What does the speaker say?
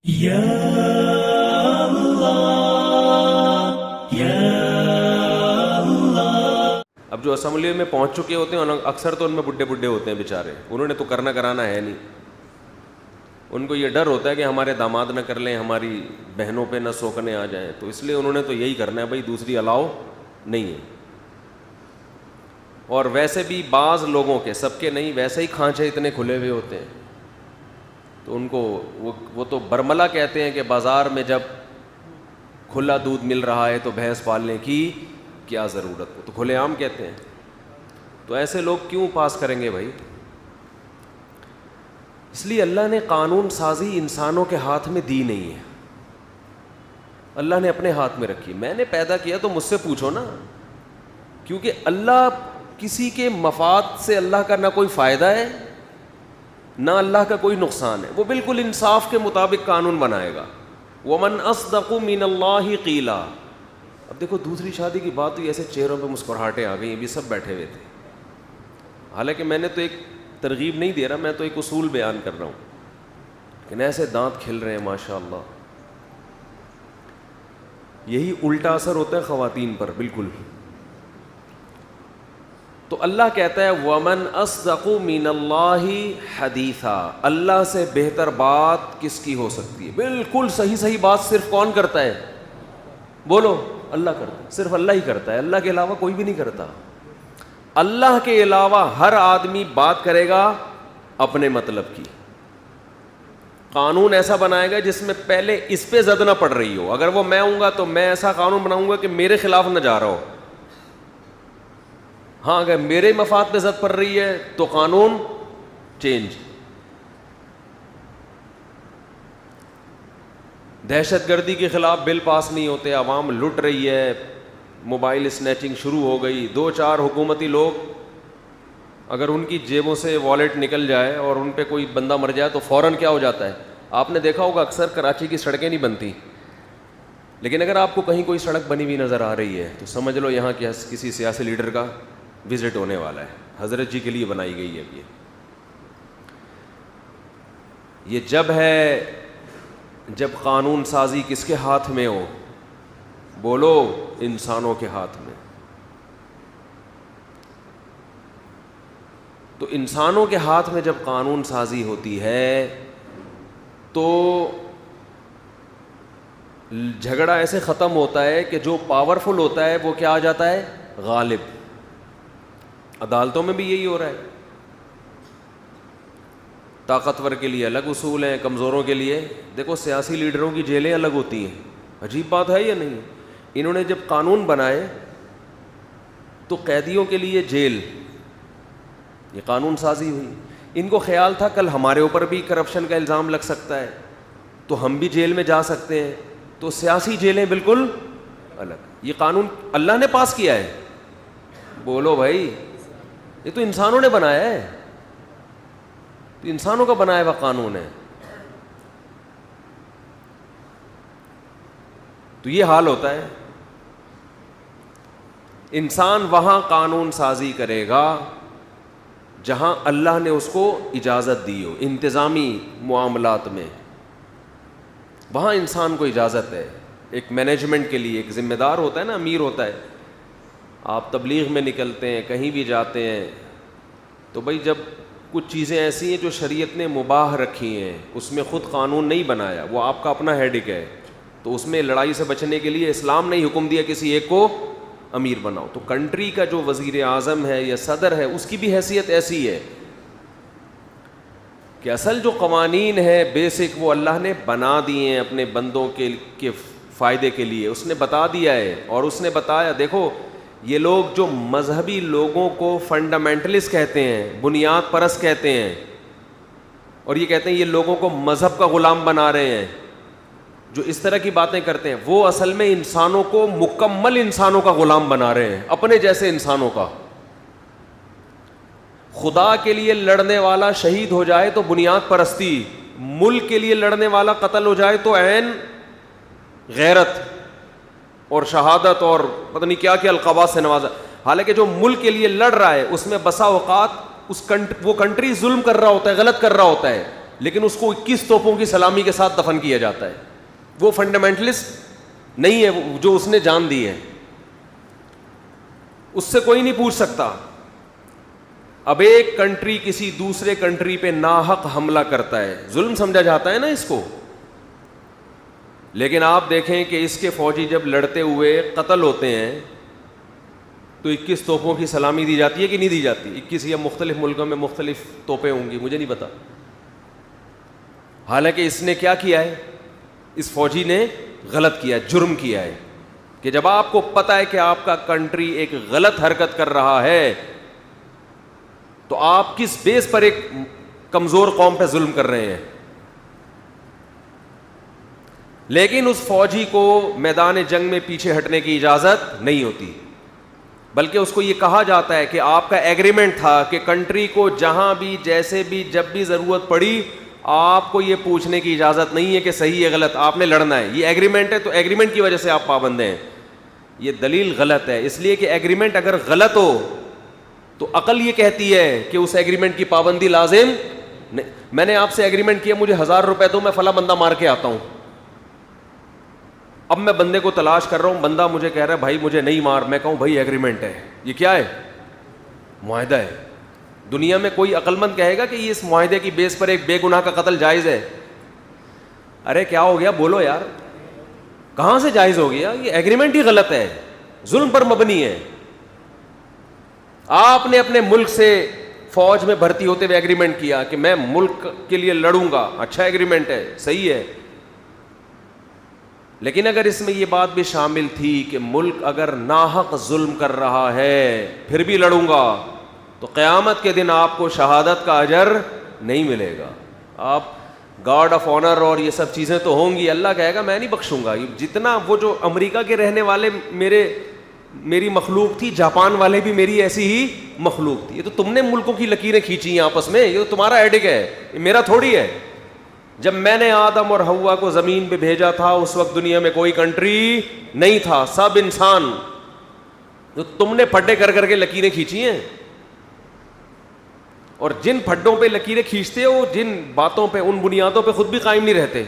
یا اللہ یا اللہ۔ اب جو اسمبلی میں پہنچ چکے ہوتے ہیں اکثر تو ان میں بڈھے بڈھے ہوتے ہیں بیچارے، انہوں نے تو کرنا کرانا ہے نہیں، ان کو یہ ڈر ہوتا ہے کہ ہمارے داماد نہ کر لیں، ہماری بہنوں پہ نہ سوکنے آ جائیں، تو اس لیے انہوں نے تو یہی کرنا ہے بھائی، دوسری الاؤ نہیں ہے۔ اور ویسے بھی بعض لوگوں کے، سب کے نہیں، ویسے ہی کھانچے اتنے کھلے ہوئے ہوتے ہیں، تو ان کو وہ تو برملا کہتے ہیں کہ بازار میں جب کھلا دودھ مل رہا ہے تو بھینس پالنے کی کیا ضرورت ہے، تو کھلے عام کہتے ہیں۔ تو ایسے لوگ کیوں پاس کریں گے بھائی؟ اس لیے اللہ نے قانون سازی انسانوں کے ہاتھ میں دی نہیں ہے، اللہ نے اپنے ہاتھ میں رکھی۔ میں نے پیدا کیا تو مجھ سے پوچھو نا، کیونکہ اللہ کسی کے مفاد سے اللہ کا نہ کوئی فائدہ ہے نہ اللہ کا کوئی نقصان ہے، وہ بالکل انصاف کے مطابق قانون بنائے گا۔ وَمَنْ أَصْدَقُ مِنَ اللَّهِ قِيلًا۔ اب دیکھو دوسری شادی کی بات ہوئی، ایسے چہروں پہ مسکراہٹیں آ گئیں، ابھی سب بیٹھے ہوئے تھے، حالانکہ میں نے تو ایک ترغیب نہیں دے رہا، میں تو ایک اصول بیان کر رہا ہوں، لیکن ایسے دانت کھل رہے ہیں ماشاءاللہ۔ یہی الٹا اثر ہوتا ہے خواتین پر بالکل۔ تو اللہ کہتا ہے وَمَنْ أَصْدَقُ مِنَ اللَّهِ حَدِيثًا، اللہ سے بہتر بات کس کی ہو سکتی ہے؟ بالکل صحیح بات صرف کون کرتا ہے؟ بولو، اللہ کرتا ہے، صرف اللہ ہی کرتا ہے، اللہ کے علاوہ کوئی بھی نہیں کرتا۔ اللہ کے علاوہ ہر آدمی بات کرے گا اپنے مطلب کی، قانون ایسا بنائے گا جس میں پہلے اس پہ زد نہ پڑ رہی ہو۔ اگر وہ میں ہوں گا تو میں ایسا قانون بناؤں گا کہ میرے خلاف نہ جا رہا ہو، ہاں اگر میرے مفاد پہ زد پڑ رہی ہے تو قانون چینج۔ دہشت گردی کے خلاف بل پاس نہیں ہوتے، عوام لٹ رہی ہے، موبائل اسنیچنگ شروع ہو گئی، دو چار حکومتی لوگ اگر ان کی جیبوں سے والیٹ نکل جائے اور ان پہ کوئی بندہ مر جائے تو فوراً کیا ہو جاتا ہے؟ آپ نے دیکھا ہوگا اکثر کراچی کی سڑکیں نہیں بنتی، لیکن اگر آپ کو کہیں کوئی سڑک بنی ہوئی نظر آ رہی ہے تو سمجھ لو یہاں کسی سیاسی لیڈر کا وزٹ ہونے والا ہے، حضرت جی کے لیے بنائی گئی ہے۔ یہ جب ہے جب قانون سازی کس کے ہاتھ میں ہو؟ بولو، انسانوں کے ہاتھ میں۔ تو انسانوں کے ہاتھ میں جب قانون سازی ہوتی ہے تو جھگڑا ایسے ختم ہوتا ہے کہ جو پاورفل ہوتا ہے وہ کیا آ جاتا ہے؟ غالب۔ عدالتوں میں بھی یہی ہو رہا ہے، طاقتور کے لیے الگ اصول ہیں، کمزوروں کے لیے۔ دیکھو سیاسی لیڈروں کی جیلیں الگ ہوتی ہیں، عجیب بات ہے یا نہیں؟ انہوں نے جب قانون بنائے تو قیدیوں کے لیے جیل، یہ قانون سازی ہوئی۔ ان کو خیال تھا کل ہمارے اوپر بھی کرپشن کا الزام لگ سکتا ہے تو ہم بھی جیل میں جا سکتے ہیں، تو سیاسی جیلیں بالکل الگ۔ یہ قانون اللہ نے پاس کیا ہے؟ بولو بھائی، یہ تو انسانوں نے بنایا ہے، تو انسانوں کا بنایا ہوا قانون ہے۔ تو یہ حال ہوتا ہے، انسان وہاں قانون سازی کرے گا جہاں اللہ نے اس کو اجازت دی ہو، انتظامی معاملات میں وہاں انسان کو اجازت ہے۔ ایک مینجمنٹ کے لیے ایک ذمہ دار ہوتا ہے نا، امیر ہوتا ہے۔ آپ تبلیغ میں نکلتے ہیں، کہیں بھی جاتے ہیں، تو بھائی جب کچھ چیزیں ایسی ہیں جو شریعت نے مباح رکھی ہیں، اس میں خود قانون نہیں بنایا، وہ آپ کا اپنا ہیڈک ہے، تو اس میں لڑائی سے بچنے کے لیے اسلام نے حکم دیا کسی ایک کو امیر بناؤ۔ تو کنٹری کا جو وزیر اعظم ہے یا صدر ہے، اس کی بھی حیثیت ایسی ہے کہ اصل جو قوانین ہے بیسک وہ اللہ نے بنا دیے ہیں اپنے بندوں کے فائدے کے لیے، اس نے بتا دیا ہے۔ اور اس نے بتایا، دیکھو یہ لوگ جو مذہبی لوگوں کو فنڈامنٹلسٹ کہتے ہیں، بنیاد پرست کہتے ہیں، اور یہ کہتے ہیں یہ لوگوں کو مذہب کا غلام بنا رہے ہیں، جو اس طرح کی باتیں کرتے ہیں، وہ اصل میں انسانوں کو مکمل انسانوں کا غلام بنا رہے ہیں، اپنے جیسے انسانوں کا۔ خدا کے لیے لڑنے والا شہید ہو جائے تو بنیاد پرستی، ملک کے لیے لڑنے والا قتل ہو جائے تو عین غیرت اور شہادت اور پتہ نہیں کیا کیا القابات سے نوازا۔ حالانکہ جو ملک کے لیے لڑ رہا ہے اس میں بسا اوقات وہ کنٹری ظلم کر رہا ہوتا ہے، غلط کر رہا ہوتا ہے، لیکن اس کو 21 توپوں کی سلامی کے ساتھ دفن کیا جاتا ہے. وہ فنڈامنٹلسٹ نہیں ہے جو اس نے جان دی ہے, اس سے کوئی نہیں پوچھ سکتا. اب ایک کنٹری کسی دوسرے کنٹری پہ ناحق حملہ کرتا ہے, ظلم سمجھا جاتا ہے نا اس کو, لیکن آپ دیکھیں کہ اس کے فوجی جب لڑتے ہوئے قتل ہوتے ہیں تو 21 توپوں کی سلامی دی جاتی ہے کہ نہیں دی جاتی؟ 21 یا مختلف ملکوں میں مختلف توپیں ہوں گی, مجھے نہیں پتا. حالانکہ اس نے کیا کیا ہے, اس فوجی نے غلط کیا, جرم کیا ہے, کہ جب آپ کو پتا ہے کہ آپ کا کنٹری ایک غلط حرکت کر رہا ہے تو آپ کس بیس پر ایک کمزور قوم پہ ظلم کر رہے ہیں. لیکن اس فوجی کو میدان جنگ میں پیچھے ہٹنے کی اجازت نہیں ہوتی, بلکہ اس کو یہ کہا جاتا ہے کہ آپ کا ایگریمنٹ تھا کہ کنٹری کو جہاں بھی جیسے بھی جب بھی ضرورت پڑی آپ کو یہ پوچھنے کی اجازت نہیں ہے کہ صحیح ہے غلط, آپ نے لڑنا ہے. یہ ایگریمنٹ ہے تو ایگریمنٹ کی وجہ سے آپ پابند ہیں. یہ دلیل غلط ہے, اس لیے کہ ایگریمنٹ اگر غلط ہو تو عقل یہ کہتی ہے کہ اس ایگریمنٹ کی پابندی لازم نہیں. میں نے آپ سے ایگریمنٹ کیا مجھے 1000 روپے دو, میں فلاں بندہ مار کے آتا ہوں. اب میں بندے کو تلاش کر رہا ہوں, بندہ مجھے کہہ رہا ہے بھائی مجھے نہیں مار, میں کہوں بھائی ایگریمنٹ ہے. یہ کیا ہے؟ معاہدہ ہے. دنیا میں کوئی عقل مند کہے گا کہ یہ اس معاہدے کی بیس پر ایک بے گناہ کا قتل جائز ہے؟ ارے کیا ہو گیا بولو یار, کہاں سے جائز ہو گیا؟ یہ ایگریمنٹ ہی غلط ہے, ظلم پر مبنی ہے. آپ نے اپنے ملک سے فوج میں بھرتی ہوتے ہوئے ایگریمنٹ کیا کہ میں ملک کے لیے لڑوں گا, اچھا ایگریمنٹ ہے, صحیح ہے. لیکن اگر اس میں یہ بات بھی شامل تھی کہ ملک اگر ناحق ظلم کر رہا ہے پھر بھی لڑوں گا, تو قیامت کے دن آپ کو شہادت کا اجر نہیں ملے گا. آپ گارڈ آف آنر اور یہ سب چیزیں تو ہوں گی, اللہ کہے گا میں نہیں بخشوں گا. جتنا وہ جو امریکہ کے رہنے والے میری مخلوق تھی, جاپان والے بھی میری ایسی ہی مخلوق تھی. یہ تو تم نے ملکوں کی لکیریں کھینچی ہیں آپس میں, یہ تو تمہارا ایڈک ہے, یہ میرا تھوڑی ہے. جب میں نے آدم اور حوا کو زمین پہ بھیجا تھا اس وقت دنیا میں کوئی کنٹری نہیں تھا, سب انسان. جو تم نے پھڈے کر کر کے لکیریں کھینچی ہیں, اور جن پھڈوں پہ لکیریں کھینچتے ہو جن باتوں پہ, ان بنیادوں پہ خود بھی قائم نہیں رہتے.